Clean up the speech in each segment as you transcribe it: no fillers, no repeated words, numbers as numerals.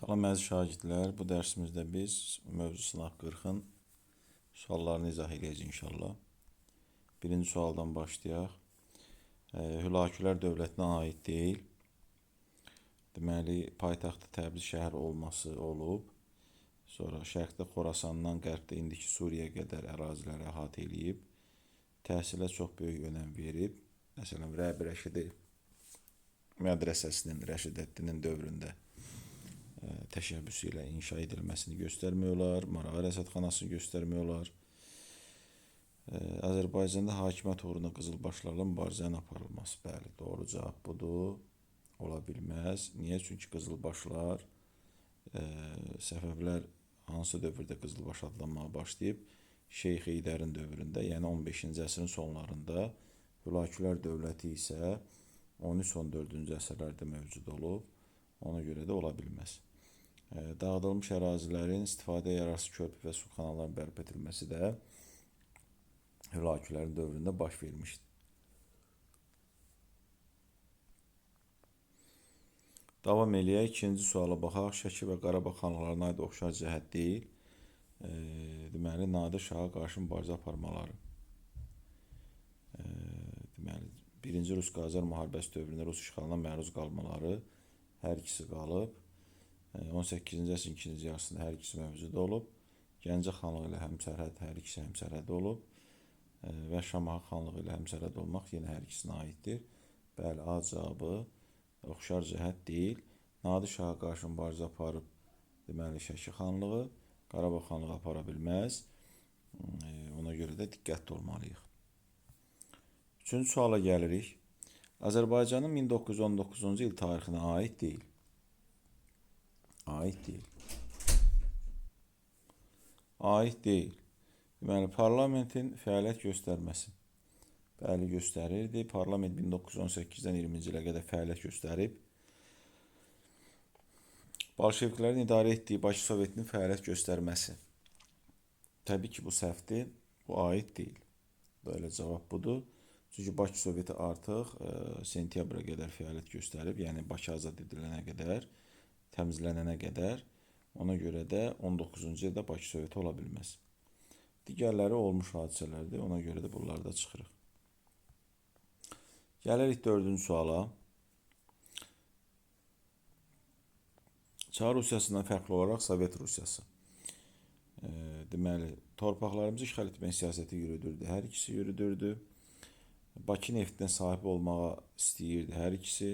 Salam əziz şagirdlər, bu dərsimizdə biz mövzu sınaq 40-ın suallarını izah edəcəyik inşallah. Birinci sualdan başlayaq. Hülakülər dövlətinə aid deyil. Deməli, paytaxtı Təbriz şəhər olması olub. Sonra şərqdə Xorasandan qərbdə indiki Suriyaya qədər əraziləri əhatə edib. Təhsilə çox böyük önəm verib. Məsələn, Rəbi Rəşidi mədrəsəsinin, Rəşidəddinin dövründə təşəbbüsü ilə inşa edilməsini göstərmək olar, Marağa rəsədxanasını göstərmək olar. Azərbaycanda hakimiyyət uğruna qızılbaşlarla mübarizənin aparılması, bəli, doğru cavab budur, ola bilməz. Niyə? Çünki qızılbaşlar, Səfəvilər hansı dövrdə qızılbaş adlanmağa başlayıb? Şeyx Heydərin dövründə, yəni 15-ci əsrin sonlarında, Hülakülər dövləti isə 13-14-cü əsrlərdə mövcud olub, ona görə də ola bilməz. Dağıdılmış ərazilərin istifadəyə yararsız körpü və su kanalların bərpa edilməsi də Hülakülərin dövründə baş vermişdir. Davam eləyək, ikinci suala baxaq. Şəki və Qarabağ xanlıqlarına aid oxşar cəhət deyil. Deməli, Nadir Şaha qarşı mübarizə aparmaları. Deməli, birinci Rus-Qacar müharibəsi dövründə Rus işğalına məruz qalmaları hər ikisi qalıb. 18-ci əsrin ikinci yarısında hər ikisi mövcud olub. Gəncə xanlığı ilə həmsərhəd, hər ikisi həmsərhəd olub. Və Şamaxı xanlığı ilə həmsərhəd olmaq yenə hər ikisinə aiddir. Bəli, A cavabı oxşar cəhət deyil. Nadir Şaha qarşı mübarizə aparıb, deməli, Şəki xanlığı, Qarabağ xanlığı apara bilməz. Ona görə də diqqətli olmalıyıq. Üçüncü suala gəlirik. Azərbaycanın 1919-cu il tarixinə aid deyil. Aid deyil. Aid deyil. Deməli, parlamentin fəaliyyət göstərməsi. Bəli, göstərirdi. Parlament 1918-dən 20-ci ilə qədər fəaliyyət göstərib. Bolşeviklərin idarə etdiyi Bakı Sovetinin fəaliyyət göstərməsi. Təbii ki, bu səhvdir. Bu aid deyil. Böyle cavab budur. Çünki Bakı Soveti artıq sentyabra qədər fəaliyyət göstərib. Yəni, Bakı azad edilənə qədər, təmizlənənə qədər. Ona görə də 19-cu ildə Bakı Soveti ola bilməz. Digərləri olmuş hadisələrdir. Ona görə də bunlarda çıxırıq. Gəlirik dördüncü suala. Çar Rusiyasından fərqli olaraq Sovet Rusiyası. Deməli, torpaqlarımızı işğal etmək siyasəti yürüdürdü. Hər ikisi yürüdürdü. Bakı neftinə sahib olmağa istəyirdi hər ikisi.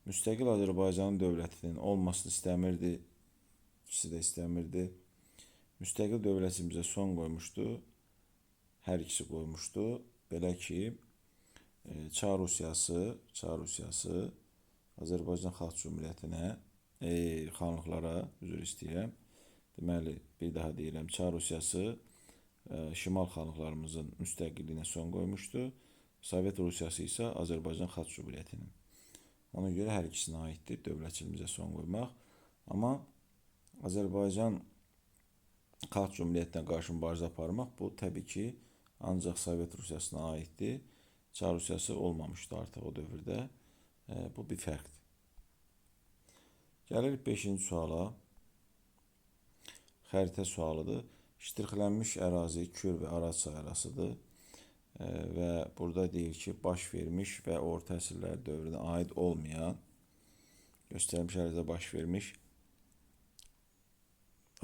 Müstəqil Azərbaycanın dövlətinin olmasını istəmirdi. İkisi də istəmirdi. Müstəqil dövlətimizə son qoymuşdu. Hər ikisi qoymuşdu. Belə ki, Çar Rusiyası Azərbaycan Xalq Cümhuriyyətinə, xanlıqlara, üzr istəyirəm. Deməli, bir daha deyirəm, Çar Rusiyası şimal xanlıqlarımızın müstəqilliyinə son qoymuşdu. Sovet Rusiyası isə Azərbaycan Xalq Cümhuriyyətinin. Ona görə hər ikisinə aiddir dövlətçiliyimizə son qoymaq. Amma Azərbaycan Xalq Cümhuriyyətinə qarşı mübarizə aparmaq, bu təbii ki, ancaq Sovet Rusiyasına aiddir. Çar Rusiyası olmamışdı artıq o dövrdə. Bu bir fərqdir. Gəlirik 5-ci suala. Xəritə sualıdır. İştirxilənmiş ərazi Kür və Araz çayı arasıdır. Və burada deyir ki, baş vermiş və orta əsrlər dövrünə aid olmayan, göstərilmiş ərazidə baş vermiş,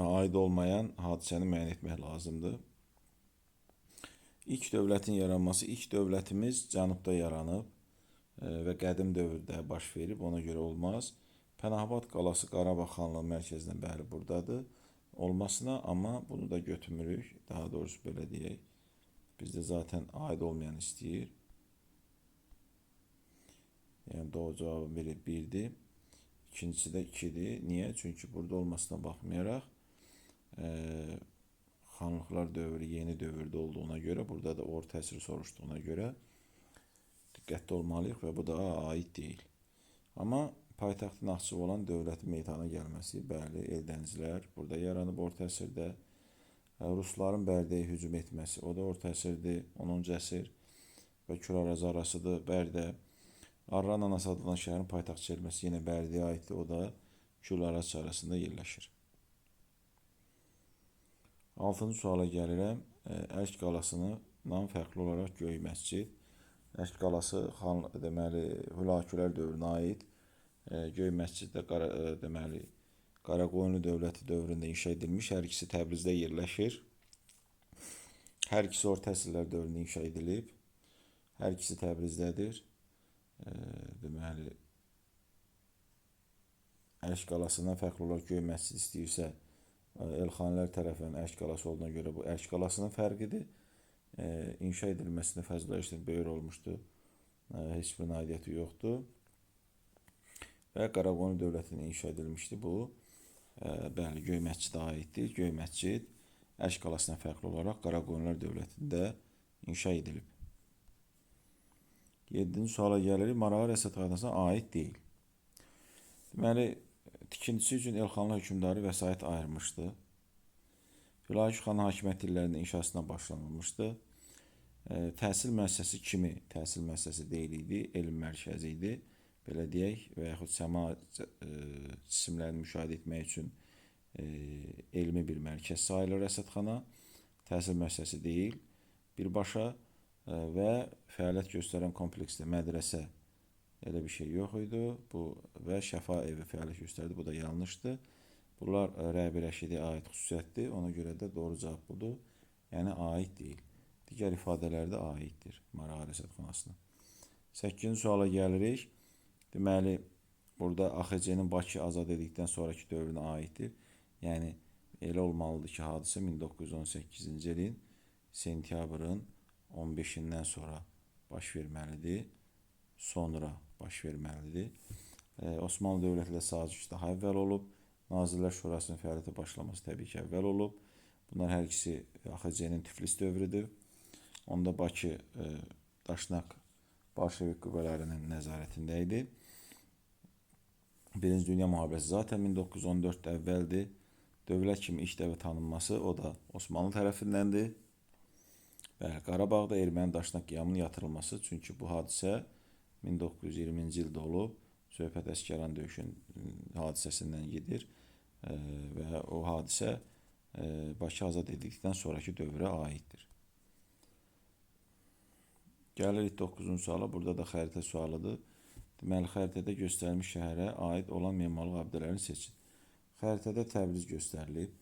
aid olmayan hadisəni müəyyən etmək lazımdır. İlk dövlətin yaranması, ilk dövlətimiz cənubda yaranıb və qədim dövrdə baş verib, ona görə olmaz. Pənahabad qalası Qarabağ xanlığı mərkəzindən bəri buradadır olmasına, amma bunu da götürmürük, daha doğrusu belə deyək. Bizdə zaten aid olmayan istəyir. Yəni, doğru cavabı biri 1-dir. İkincisi də 2-dir. Niyə? Çünki burada olmasına baxmayaraq, xanlıqlar dövrü yeni dövrdə olduğuna görə, burada da orta əsri soruşduğuna görə diqqətli olmalıyıq və bu da aid deyil. Amma paytaxtı Naxçıvan olan dövlətin meydana gəlməsi, bəli, Eldənizlər burada yaranıb orta əsrdə. Rusların Bərdəyə hücum etməsi, o da orta əsrdir, 10-cu əsr və Kür-Araz arasıdır, Bərdə. Arran anası adlanan şəhərin paytaxt çevrilməsi yenə Bərdəyə aiddir, o da Gülaraç arasında yerləşir. 6-cı suala gəlirəm. Əşq qalasından fərqli olaraq Göy məscid. Əşq qalası deməli Hülakülər dövrünə aid. Göy məscid də deməli Qaraqoyunlu dövləti dövründə inşa edilmiş. Hər ikisi Təbrizdə yerləşir. Hər ikisi orta əsrlər dövründə inşa edilib. Hər ikisi Təbrizdədir. Deməli Əşq qalasından fərqli olaraq Göy məscid istəyirsə, Elxanilər tərəfindən Əşq qalası olduğuna görə bu Əşq qalasının fərqidir. İnşa edilməsində Fəzlullah Əşrəf böyük olmuşdu. Heç bir aidiyyəti yoxdur. Və Qaraqoyunlu dövlətinin inşa edilmişdi bu. Bəli, Göy məscidə aiddir. Göy məscid Əşq qalasından fərqli olaraq Qaraqoyunlular dövlətində inşa edilib. 7-ci suala gəlirik. Marağa Rəsədxanasına aid deyil. Deməli, tikintisi üçün Elxanlı hökmdarı vəsait ayırmışdı. Hülakü xan hakimiyyət illərində inşasına başlanılmışdı. Təhsil müəssisəsi kimi təhsil müəssisəsi deyil idi, elm mərkəzi idi. Belə deyək və yaxud səma cisimlərini müşahidə etmək üçün elmi bir mərkəz sayılır rəsədxana. Təhsil müəssisəsi deyil, birbaşa və fəaliyyət göstərən kompleksdə mədrəsə elə bir şey yox idi. Bu və şəfa evi fəaliyyət göstərdi. Bu da yanlışdır. Bunlar Rəbi Rəşidiyə aid xüsusiyyətdir. Ona görə də doğru cavab budur. Yəni aid deyil. Digər ifadələrdə aiddir Marağa Rəsədxanasına. 8-ci suala gəlirik. Deməli, burada AXC-nin Bakı azad edildikdən sonraki dövrünə aiddir. Yəni, elə olmalıdır ki, hadisə 1918-ci ilin sentyabrın 15-dən sonra baş verməlidir. Sonra baş verməlidir. Osmanlı dövləti ilə saziş daha əvvəl olub. Nazirlər Şurasının fəaliyyətə başlaması təbii ki, əvvəl olub. Bunlar hər ikisi AXC-nin Tiflis dövrüdür. Onda Bakı Daşnak Bolşevik qüvvələrinin nəzarətində idi. Birinci Dünya müharibəsi zaten 1914-də əvvəldir. Dövlət kimi ilk dəfə tanınması o da Osmanlı tərəfindəndir. Bəli, Qarabağda erməni Daşnak qiyamının yatırılması, çünki bu hadisə 1920-ci ildə olub. Söhbət Əsgəran döyüşünün hadisəsindən gedir və o hadisə Bakı azad edildikdən sonraki dövrə aiddir. Gəlirik 9-cu suala. Burada da xəritə sualıdır. Deməli, xəritədə göstərilmiş şəhərə aid olan memarlıq abidələrini seçin. Xəritədə Təbriz göstərilib.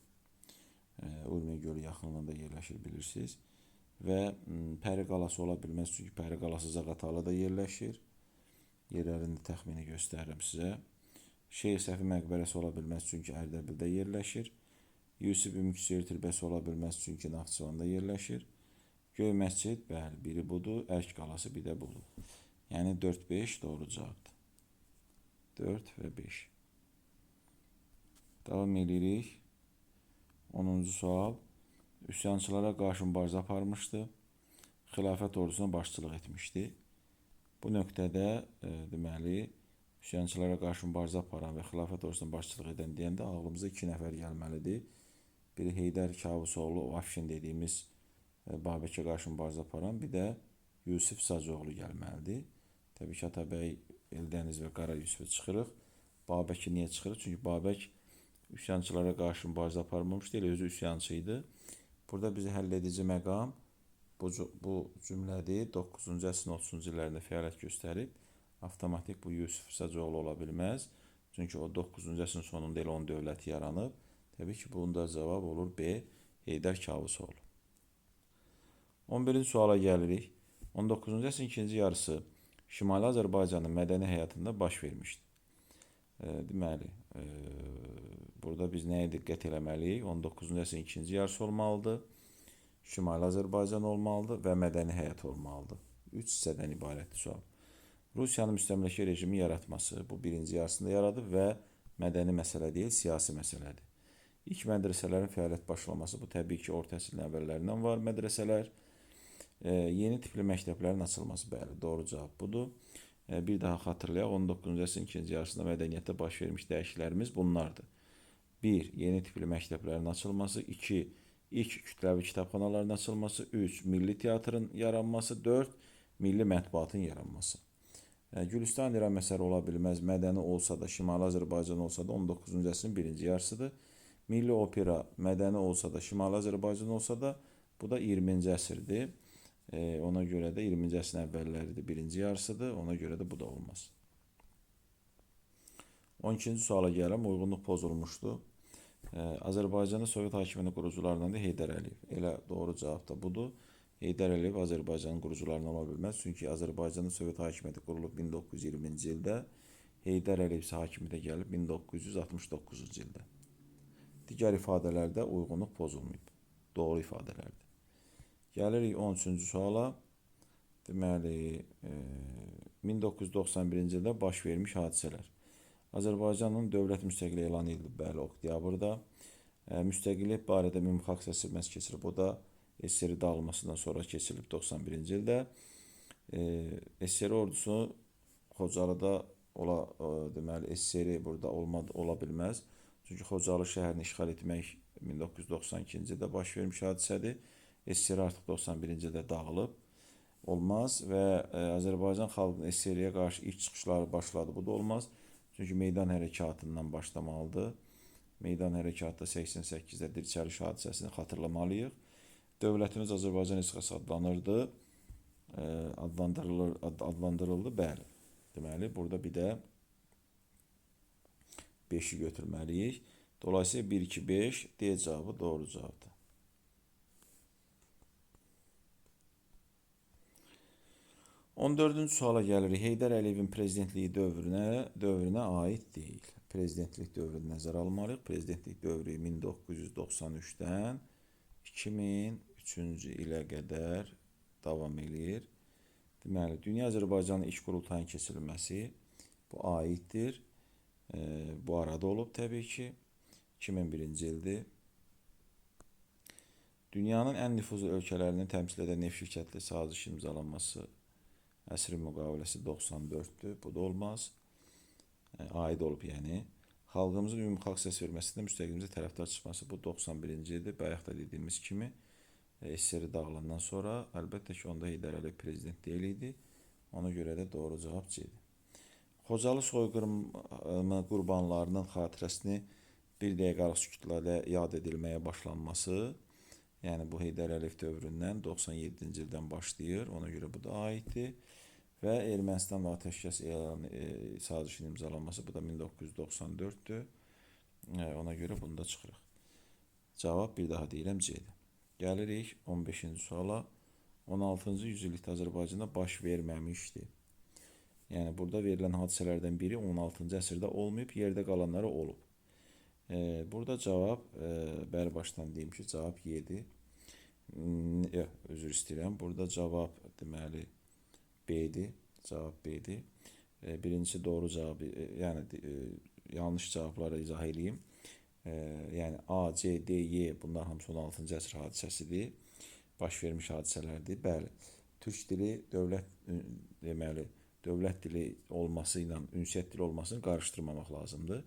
Urmiya gölü yaxınlığında yerləşir, bilirsiniz. Və Pəri qalası ola bilməz, çünki Pəri qalası Zaqatalada yerləşir. Yerlərini təxmini göstərirəm sizə. Şeyx Səfi məqbərəsi ola bilməz, çünki Ərdəbildə yerləşir. Yusif Ümükseyir türbəsi ola bilməz, çünki Naxçıvanda yerləşir. Göy məscid, bəli, biri budur. Ərk qalası, bir də budur. Yəni 4-5 doğru cavabdır. 4 və 5. Davam edirik. 10-cu sual. Üsyançılara qarşı mübarizə aparmışdı. Xilafət ordusuna başçılıq etmişdi. Bu nöqtədə deməli, üsyançılara qarşı mübarizə aparan və xilafət ordusuna başçılıq edən deyəndə ağlımıza 2 nəfər gəlməlidir. Biri Heydər Kavusoğlu, Afşin dediyimiz Babəkə qarşı mübarizə aparan, bir də Yusif Sacıoğlu gəlməlidir. Təbii ki, Atabəy, Eldəniz və Qara Yusifi çıxırıq. Babəki niyə çıxırıq? Çünki Babək üsyançılara qarşı mübarizə aparmamışdı, elə özü üsyançı idi. Burada bizi həll edici məqam bu cümlədir. 9-cu əsrin 30-cu illərində fəaliyyət göstərib. Avtomatik bu Yusif Sacıoğlu ola bilməz. Çünki o 9-cu əsrin sonunda elə onun dövləti yaranıb. Təbii ki, bunda cavab olur B. Heydər Kavusoğlu. 11-ci suala gəlirik. 19-cu əsrin ikinci yarısı Şimali Azərbaycanın mədəni həyatında baş vermişdi. Deməli, burada biz nəyə diqqət eləməliyik? 19-cu əsrin ikinci yarısı olmalıdır. Şimali Azərbaycan olmalıdır və mədəni həyat olmalıdır. 3 hissədən ibarətdir sual. Rusiyanın müstəmləkə rejimi yaratması bu birinci yarısında yaradıb və mədəni məsələ deyil, siyasi məsələdir. İlk mədrəsələrin fəaliyyət başlaması, bu təbii ki, orta əsrin əvvəllərindən var mədrəsələr. Yeni tipli məktəblərin açılması, bəli, doğru cavab budur. Bir daha xatırlayaq, 19-cu əsrin ikinci yarısında mədəniyyətdə baş vermiş dəyişikliklərimiz bunlardır. 1. Yeni tipli məktəblərin açılması. 2. İlk kütləvi kitabxanaların açılması. 3. Milli teatrın yaranması. 4. Milli mətbuatın yaranması. Gülüstan İrəm əsəri ola bilməz. Mədəni olsa da, Şimali Azərbaycan olsa da 19-cu əsrin birinci yarısıdır. Milli opera mədəni olsa da, Şimali Azərbaycan olsa da bu da 20-ci əsrdir. Ona görə də 20-ci əsrin əvvəlləridir, birinci yarısıdır. Ona görə də bu da olmaz. 12-ci suala gələm, uyğunluq pozulmuşdur. Azərbaycanda Sovet hakimiyyəti qurucularından da Heydər Əliyev. Elə doğru cavab da budur. Heydər Əliyev Azərbaycanın qurucularından ola bilməz. Çünki Azərbaycanda Sovet hakimiyyəti qurulub 1920-ci ildə. Heydər Əliyev isə hakimiyyətə gəlib 1969-cu ildə. Digər ifadələrdə uyğunluq pozulmayıb. Doğru ifadələrdir. Gəlirik 13-cü suala. Deməli, 1991-ci ildə baş vermiş hadisələr. Azərbaycanın dövlət müstəqilliyi elan edilib, bəli, oktyabrda. Müstəqillik barədə ümumi səsverməsi keçirilib. O da SSR dağılmasından sonra keçirilib 91-ci ildə. SSR ordusu Xocalıda deməli SSR burada ola bilməz. Çünki Xocalı şəhərini işğal etmək 1992-ci ildə baş vermiş hadisədir. SSR artıq 91-ci ildə dağılıb. Olmaz və Azərbaycan xalqının SSR-yə qarşı ilk çıxışları başladı. Bu da olmaz. Çünki meydan hərəkatından başlamalıdır. Meydan hərəkatda 88-də Dirçəliş hadisəsini xatırlamalıyıq. Dövlətimiz Azərbaycan Respublikası adlanırdı. Adlandırıldı, bəli. Deməli, burada bir də 5-i götürməliyik. Dolayısıyla 1, 2, 5 D cavabı doğru cavabdır. 14-cü suala gəlirik. Heydər Əliyevin prezidentliyi dövrünə aid deyil. Prezidentlik dövrünü nəzərə almalıyıq. Prezidentlik dövrü 1993-dən 2003-cü ilə qədər davam edir. Deməli, Dünya Azərbaycanın ilk qurultayının keçirilməsi bu aiddir. Bu arada olub təbii ki. 2001-ci ildir. Dünyanın ən nüfuzlu ölkələrini təmsil edən neft şirkətli saziş imzalanması əsrin müqaviləsi 94-dür. Bu da olmaz. Aid olub yəni. Xalqımızın ümumi xalq səsverməsində müstəqillimizə tərəfdar çıxması bu 91-ci ildir. Bayaq da dediyimiz kimi SSR dağılandan sonra əlbəttə ki, onda Heydər Əliyev prezident deyil idi. Ona görə də doğru cavab C-dir. Xocalı soyqırımı qurbanlarının xatirəsini bir dəqiqəlik sükutlarla yad edilməyə başlanması, yəni bu Heydər Əliyev dövründən 97-ci ildən başlayır. Ona görə bu da aiddir. Və Ermənistanla atəşkəs sazişinin imzalanması, bu da 1994-dür. Ona görə bunu da çıxırıq. Cavab bir daha deyirəm C-dir. Gəlirik 15-ci suala. 16-cı yüzillikdə Azərbaycanda baş verməmişdi. Yəni, burada verilən hadisələrdən biri 16-cı əsrdə olmayıb, yerdə qalanları olub. Burada cavab, bəri başdan deyim ki, cavab Y-dir. Özür istəyirəm. Burada cavab, deməli, B-dir. Cavab B-dir. Birincisi doğru cavabı, yəni yanlış cavabları izah edeyim. Yəni A, C, D, Y bunlar hamısı 16-cı əsr hadisəsidir. Baş vermiş hadisələrdir. Bəli, türk dili dövlət dili olması ilə ünsiyyət dili olmasını qarışdırmamaq lazımdır.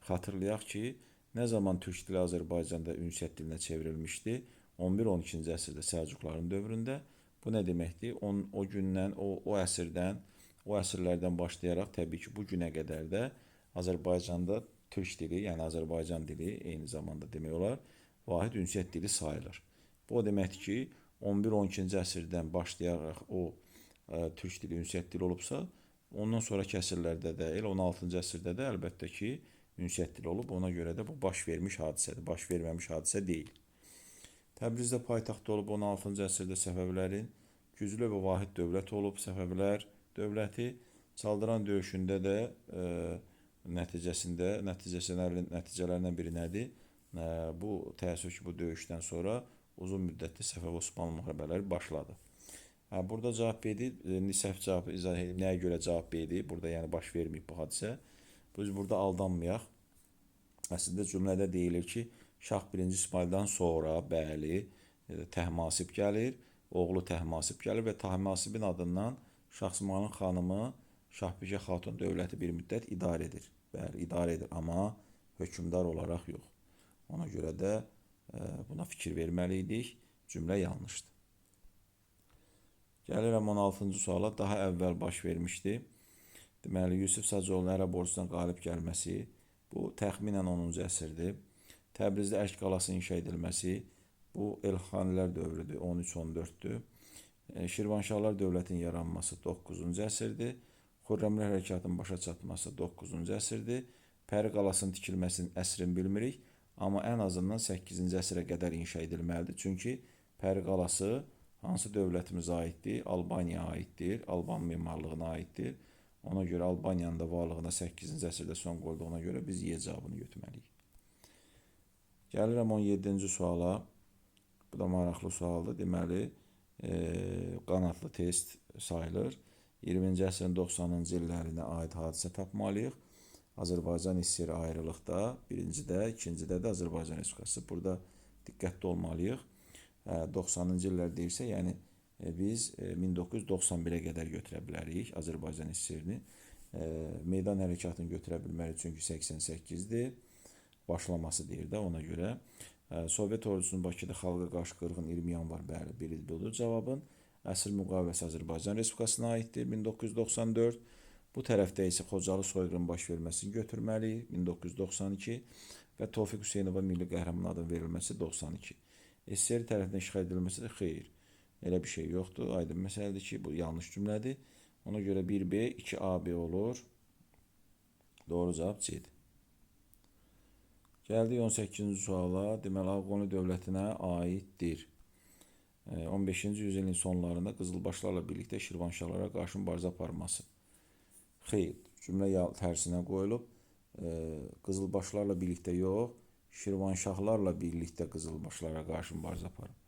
Xatırlayaq ki, nə zaman türk dili Azərbaycanda ünsiyyət dilinə çevrilmişdi? 11-12-ci əsrdə Səlcuqların dövründə. Bu nə deməkdir? O gündən, o əsrlərdən başlayaraq təbii ki, bu günə qədər də Azərbaycanda türk dili, yəni Azərbaycan dili eyni zamanda demək olar, vahid ünsiyyət dili sayılır. Bu o deməkdir ki, 11-12-ci əsrdən başlayaraq o türk dili ünsiyyət dili olubsa, ondan sonraki əsrlərdə də, elə 16-cı əsrdə də əlbəttə ki, ünsiyyət dili olub. Ona görə də bu baş vermiş hadisədir, baş verməmiş hadisə deyil. Təbrizdə paytaxt olub 16-cı əsrdə Səfəvilərin güclü və vahid dövlət olub. Səfəvilər dövləti Çaldıran döyüşündə də nəticələrindən biri nədir? Bu təəssüf ki, bu döyüşdən sonra uzun müddətli Səfəv-Osmanlı müharibələri başladı. Burada cavab B-dir. Səhv cavabı izah edeyim. Nəyə görə cavab B-dir? Burada yəni baş verməyib bu hadisə. Biz burada aldanmayaq. Əslində cümlədə deyilir ki, Şah 1-ci İsmaildən sonra, bəli, Təhmasib gəlir, oğlu Təhmasib gəlir və Təhmasibin adından Şah İsmayılın xanımı Şahbikə Xatun dövləti bir müddət idarə edir. Bəli, idarə edir, amma hökmdar olaraq yox. Ona görə də buna fikir verməliydik. Cümlə yanlışdır. Gəlirəm 16-cı suala. Daha əvvəl baş vermişdi. Deməli, Yusif Sacıoğlu'nun ərəb ordusundan qalib gəlməsi, bu təxminən 10-cu əsrdir. Təbrizdə Ərk qalası inşa edilməsi, bu Elxanilər dövrüdür, 13-14-dür. Şirvanşahlar dövlətinin yaranması 9-cu əsrdir. Xürrəmlər hərəkatının başa çatması 9-cu əsrdir. Pəri qalasının tikilməsinin əsrini bilmirik, amma ən azından 8-ci əsrə qədər inşa edilməlidir. Çünki Pəri qalası hansı dövlətimizə aiddir? Albaniyaya aiddir, Alban memarlığına aiddir. Ona görə Albaniyanın da varlığına 8-ci əsrdə son qoyduğuna görə biz Y cavabını götürməliyik. Gəlirəm 17-ci suala. Bu da maraqlı sualdır. Deməli, qanatlı test sayılır. 20-ci əsrin 90-cı illərinə aid hadisə tapmalıyıq. Azərbaycan SSR ayrılıqda, birincidə, ikincidə də Azərbaycan Respublikası. Burada diqqətli olmalıyıq. 90-cı illər deyirsə, yəni biz 1991-ə qədər götürə bilərik Azərbaycan SSR-ni. Meydan hərəkatını götürə bilmərik, çünki 88-dir. Başlaması deyir də ona görə. Sovet ordusunun Bakıda xalqa qarşı qırğın 20 yanvar, bəli, bir il budur cavabın. Əsr müqaviləsi Azərbaycan Respublikasına aiddir, 1994. Bu tərəfdə isə Xocalı soyqırın baş verməsini götürməliyik, 1992 və Tofiq Hüseynova milli qəhrəman adının verilməsi 92. SSR tərəfindən işğal edilməsi də xeyr. Elə bir şey yoxdur, aydın məsələdir ki, bu yanlış cümlədir. Ona görə 1B, 2AB olur. Doğru cavab C-dir. Gəldik 18-ci suala. Deməli, Ağqoyunlu dövlətinə aiddir. 15-ci yüzilin sonlarında Qızılbaşlarla birlikdə Şirvanşahlara qarşı mübarizə aparması. Xeyr, cümlə tərsinə qoyulub. Qızılbaşlarla birlikdə yox, Şirvanşahlarla birlikdə Qızılbaşlara qarşı mübarizə aparıb.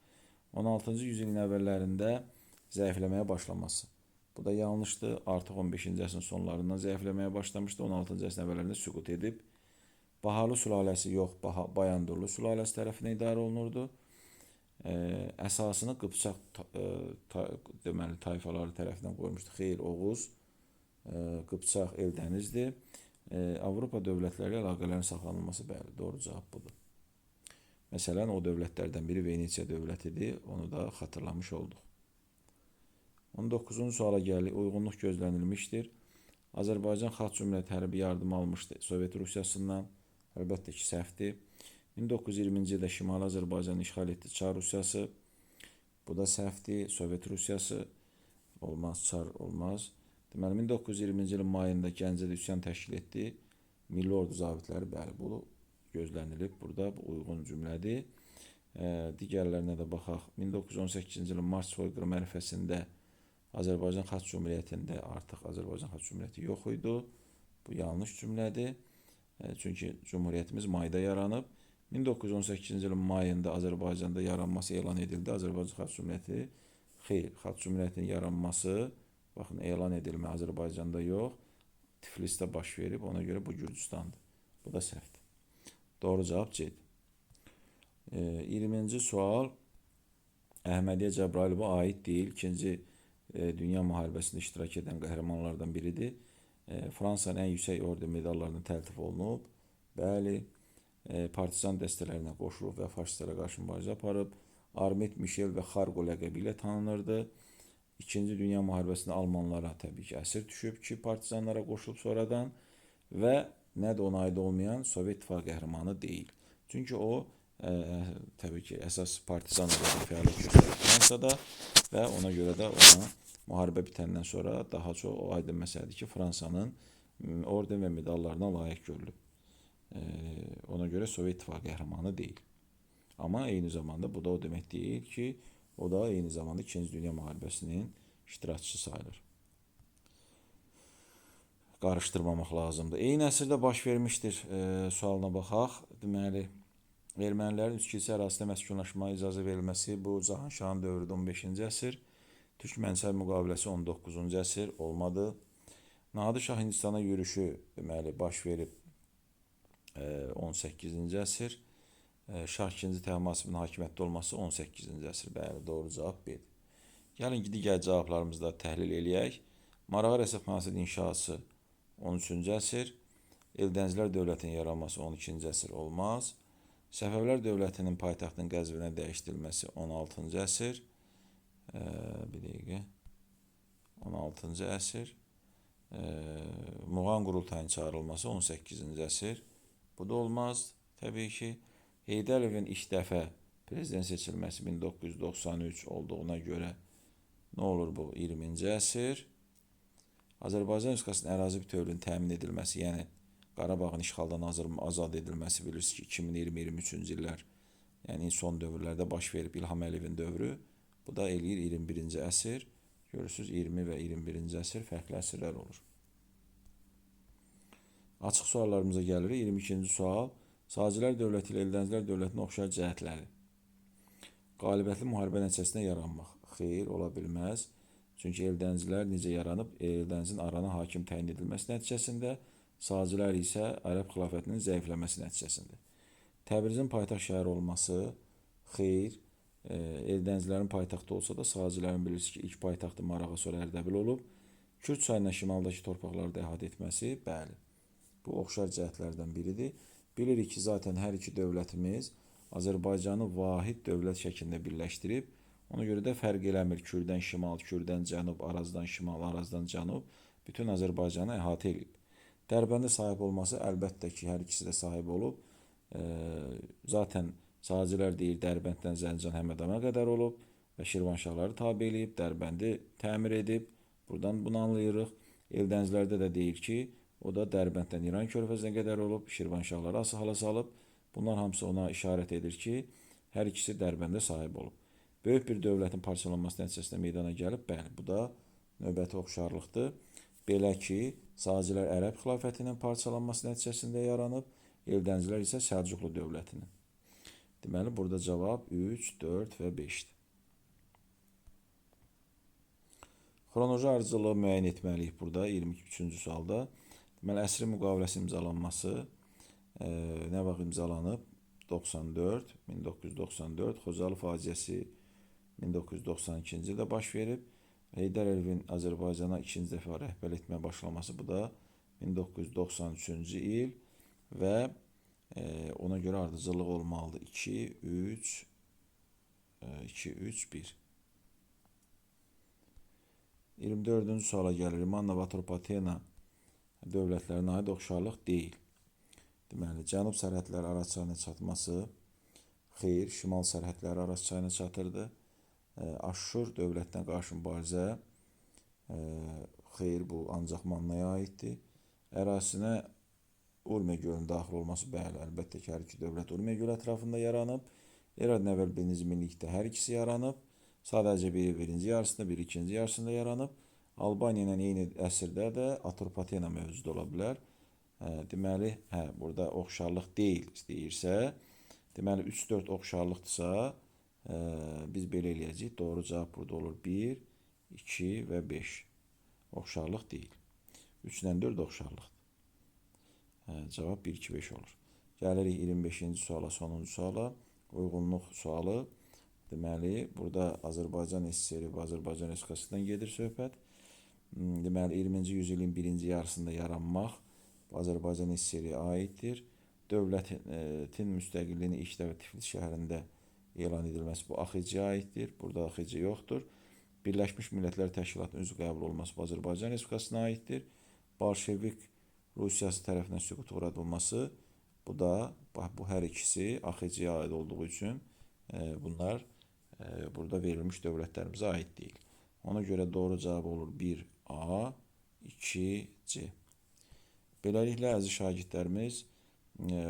16-cı yüzilin əvvəllərində zəifləməyə başlaması. Bu da yanlışdır. Artıq 15-ci əsrin sonlarından zəifləməyə başlamışdı. 16-cı əsrin əvvəllərində süqut edib. Baharlı sülaləsi yox, Bayandurlu sülaləsi tərəfindən idarə olunurdu. Əsasını Qıpçaq deməli tayfaları tərəfindən qoymuşdu. Xeyr, Oğuz, Qıpçaq, Eldənizdir. Avropa dövlətləri əlaqələrin saxlanılması, bəli, doğru cavab budur. Məsələn, o dövlətlərdən biri Venesiya dövlətidir, onu da xatırlamış olduq. 19-cu suala gəlir, uyğunluq gözlənilmişdir. Azərbaycan Xalq Cümhuriyyəti hərbi yardım almışdı Sovet Rusiyasından, əlbəttə ki, səhvdir. 1920-ci ildə Şimali Azərbaycanı işğal etdi Çar Rusiyası, bu da səhvdir, Sovet Rusiyası olmaz, Çar olmaz. Deməli, 1920-ci ilin mayında Gəncədə üsyan təşkil etdi, Milli Ordu zabitləri, bəli, bu gözlənilib, burada bu uyğun cümlədir. Digərlərinə də baxaq, 1918-ci ilin mart soyqırım ərəfəsində Azərbaycan Xalq Cümhuriyyətində artıq Azərbaycan Xalq Cümhuriyyəti yox idi. Bu yanlış cümlədir. Çünki Cümhuriyyətimiz mayda yaranıb. 1918-ci ilin mayında Azərbaycanda yaranması elan edildi. Azərbaycan Xalq Cümhuriyyəti, xeyr, Xalq Cümhuriyyətinin yaranması, baxın, elan edilmə Azərbaycanda yox, Tiflisdə baş verib, ona görə bu Gürcüstandır. Bu da səhvdir. Doğru cavab C-dir. 20-ci sual Əhmədiyyə Cəbrayılova aid deyil. İkinci Dünya müharibəsində iştirak edən qəhrəmanlardan biridir. Fransanın ən yüksək orden medallarından təltif olunub. Bəli, partizan dəstələrinə qoşulub və faşistlərə qarşı mübarizə aparıb. Armet Michel və Xarqo ləqəbi ilə tanınırdı. İkinci Dünya müharibəsində Almanlara təbii ki, əsir düşüb ki, partizanlara qoşulub sonradan və nə də ona aid olmayan Sovet İttifaqı qəhrəmanı deyil. Çünki o, təbii ki, əsas partizan olarak fəaliyyət göstərib Fransada və ona görə də ona müharibə bitəndən sonra daha çox o aydın məsələdir ki, Fransanın orden və medallarına layiq görülüb. Ona görə Sovet İttifaqı qəhrəmanı deyil. Amma eyni zamanda bu da o demək deyil ki, o da eyni zamanda 2-ci Dünya müharibəsinin iştirakçısı sayılır. Qarışdırmamaq lazımdır. Eyni əsrdə baş vermişdir sualına baxaq. Deməli, ermənilərin üç kilsə ərazisində məskunlaşmaya icazə verilməsi bu Cahanşahın dövründə 15-ci əsr. Türk Mənşəvi müqaviləsi 19-cu əsr olmadı. Nadir Şah Hindistana yürüşü deməli baş verib 18-ci əsr. Şah II Təhmasibin hakimiyyətdə olması 18-ci əsr. Bəli, doğru cavab B-dir. Gəlin ki, digər cavablarımızı da təhlil eləyək. Marağa Rəsədxanasının inşası 13-cü əsr. Eldənizlər dövlətinin yaranması 12-ci əsr olmaz. Səfəvilər dövlətinin paytaxtının Qəzvinə dəyişdirilməsi 16-cı əsr. Bir dəqiqə. 16-cı əsr. Muğan qurultayının çağırılması 18-ci əsr. Bu da olmaz. Təbii ki, Heydər Əliyevin ilk dəfə prezident seçilməsi 1993 olduğuna görə nə olur bu? 20-ci əsr. Azərbaycan Respublikasının ərazi bütövlüyünün təmin edilməsi, yəni Qarabağın işğaldan azad edilməsi bilirsiniz ki, 2020-23-cü illər, yəni son dövrlərdə baş verib İlham Əliyevin dövrü. Bu da eləyir 21-ci əsr. Görürsünüz, 20 və 21-ci əsr fərqli əsrlər olur. Açıq suallarımıza gəlirik. 22-ci sual. Sacilər dövləti ilə Eldənizlər dövlətinin oxşar cəhətləri. Qalibiyyətli müharibə nəticəsində yaranmaq. Xeyr, ola bilməz. Çünki Eldənizlər necə yaranıb? Eldənizin Arana hakim təyin edilməsi nəticəsində, Sacilər isə Ərəb xilafətinin zəifləməsi nəticəsində. Təbrizin paytaxt şəhər olması, xeyr, Eldənizlərin paytaxtı olsa da, Sacillərin bilirsiniz ki, ilk paytaxtı Marağa, sonra Ərdəbil olub. Kürd çayına şimaldakı torpaqları da əhatə etməsi, bəli, bu oxşar cəhətlərdən biridir. Bilirik ki, zaten hər iki dövlətimiz Azərbaycanı vahid dövlət şəklində birləşdirib. Ona görə də fərq eləmir. Kürdən şimal, Kürdən cənub, Arazdan şimal, Arazdan cənub bütün Azərbaycanı əhatə edib. Dərbəndə sahib olması əlbəttə ki, hər ikisi də sahib olub. Zaten Sacilər deyir, Dərbənddən Zəncan Həmədana qədər olub və Şirvanşahları tabe eləyib, Dərbəndi təmir edib. Buradan bunu anlayırıq. Eldənizlərdə də deyir ki, o da Dərbənddən İran körfəzinə qədər olub, Şirvanşahları asıl hala salıb. Bunlar hamısı ona işarət edir ki, hər ikisi Dərbəndə sahib olub. Böyük bir dövlətin parçalanması nəticəsində meydana gəlib, bəli, bu da növbəti oxşarlıqdır. Belə ki, Sacilər Ərəb xilafətinin parçalanması nəticəsində yaranıb, Eldənizlər isə Səlcuqlu dövlətinin. Deməli, burada cavab 3, 4 və 5-dir. Xronoloji ardıcılığı müəyyən etməliyik burada 23-cü sualda. Deməli, əsrin müqaviləsi imzalanması nə vaxt imzalanıb? 94, 1994, Xocalı faciəsi 1992-ci ildə baş verib. Heydər Əliyevin Azərbaycana ikinci dəfə rəhbərlik etməyə başlaması, bu da 1993-cü il və ona görə ardıcıllıq olmalıdır. 2, 3, 2, 3, 1. 24-cü suala gəlir. Manna və Atropatena dövlətlərinə aid oxşarlıq deyil. Deməli, cənub sərhədləri Araz çayına çatması, xeyr, şimal sərhədləri Araz çayına çatırdı. Aşşur dövlətinə qarşı mübarizə, xeyr, bu ancaq Mannaya aiddir. Ərazisinə Urmiya gölünün daxil olması, bəli, əlbəttə ki, hər iki dövlət Urmiya gölü ətrafında yaranıb. Eradan əvvəl birinci minillikdə hər ikisi yaranıb. Sadəcə biri birinci yarısında, biri ikinci yarısında yaranıb. Albaniya ilə eyni əsrdə də Atropatena mövcud ola bilər. Deməli, burada oxşarlıq deyil deyirsə, deməli 3-4 oxşarlıqdırsa, biz belə eləyəcəyik. Doğru cavab burada olur 1, 2 və 5. Oxşarlıq deyil. 3 ilə 4 oxşarlıqdır. Cavab 1, 2, 5 olur. Gəlirik 25-ci suala, sonuncu suala. Uyğunluq sualı. Deməli, burada Azərbaycan SSR və Azərbaycan Respublikasından gedir söhbət. Deməli, 20-ci yüzilin birinci yarısında yaranmaq Azərbaycan SSR-ə aiddir. Dövlətin müstəqilliyini ilk dəfə Tiflis şəhərində elan edilməsi bu AXC-yə aiddir. Burada AXC yoxdur. Birləşmiş Millətlər Təşkilatının üzv qəbul olması bu Azərbaycan Respublikasına aiddir. Bolşevik Rusiyası tərəfindən süqut uğradılması, bu da bu hər ikisi AXC-yə aid olduğu üçün bunlar burada verilmiş dövlətlərimizə aid deyil. Ona görə doğru cavab olur 1A, 2C. Beləliklə, əziz şagirdlərimiz,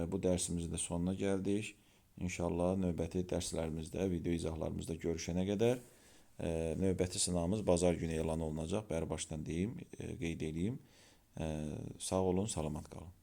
bu dərsimizin də sonuna gəldik. İnşallah növbəti dərslərimizdə, video izahlarımızda görüşənə qədər növbəti sınavımız bazar günü elan olunacaq. Bəri başdan deyim, qeyd edeyim. Sağ olun, salamat qalın.